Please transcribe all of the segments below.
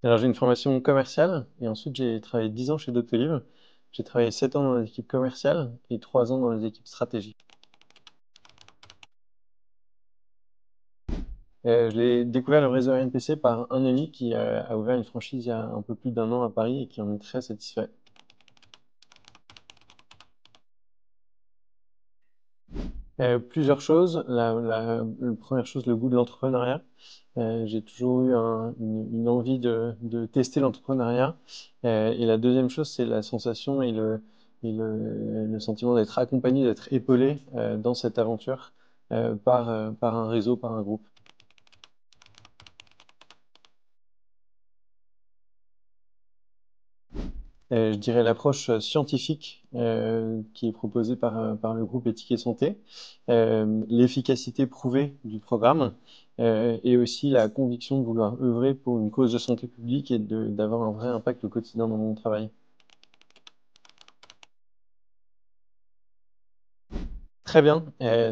Alors, j'ai une formation commerciale et ensuite j'ai travaillé 10 ans chez Doctolib. J'ai travaillé 7 ans dans les équipes commerciales et 3 ans dans les équipes stratégiques. J'ai découvert le réseau RNPC par un ami qui a ouvert une franchise il y a un peu plus d'un an à Paris et qui en est très satisfait. Plusieurs choses. La première chose, le goût de l'entrepreneuriat. J'ai toujours eu une envie de tester l'entrepreneuriat. Et la deuxième chose, c'est la sensation et le sentiment d'être accompagné, d'être épaulé dans cette aventure par un réseau, par un groupe. Je dirais l'approche scientifique qui est proposée par le groupe Éthique et Santé, l'efficacité prouvée du programme et aussi la conviction de vouloir œuvrer pour une cause de santé publique et d'avoir un vrai impact au quotidien dans mon travail. Très bien,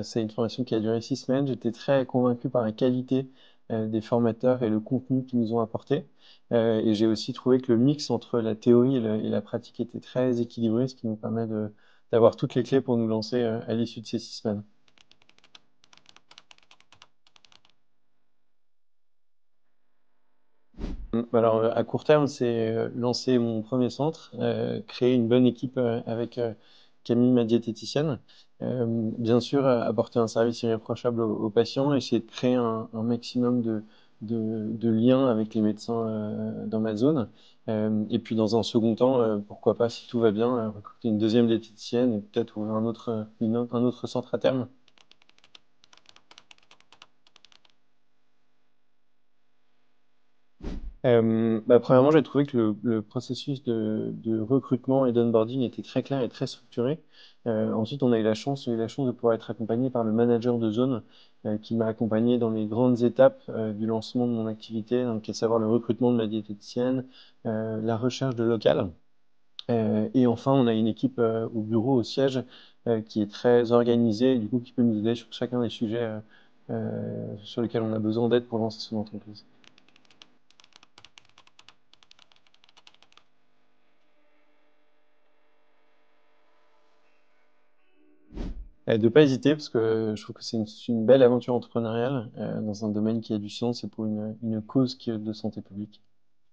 c'est une formation qui a duré 6 semaines. J'étais très convaincu par la qualité des formateurs et le contenu qu'ils nous ont apporté. Et j'ai aussi trouvé que le mix entre la théorie et la pratique était très équilibré, ce qui nous permet d'avoir toutes les clés pour nous lancer à l'issue de ces 6 semaines. Alors, à court terme, c'est lancer mon premier centre, créer une bonne équipe avec Camille, ma diététicienne. Bien sûr, apporter un service irréprochable aux patients, essayer de créer un maximum de liens avec les médecins dans ma zone. Et puis, dans un second temps, pourquoi pas, si tout va bien, recruter une deuxième diététicienne et peut-être ouvrir un autre centre à terme. Premièrement, j'ai trouvé que le processus de recrutement et d'onboarding était très clair et très structuré. Ensuite, j'ai eu la chance de pouvoir être accompagné par le manager de zone qui m'a accompagné dans les grandes étapes du lancement de mon activité, donc à savoir le recrutement de ma diététicienne, la recherche de local. Et enfin, on a une équipe au bureau, au siège, qui est très organisée et du coup qui peut nous aider sur chacun des sujets sur lesquels on a besoin d'aide pour lancer son entreprise. De ne pas hésiter parce que je trouve que c'est une belle aventure entrepreneuriale dans un domaine qui a du sens et pour une cause qui est de santé publique.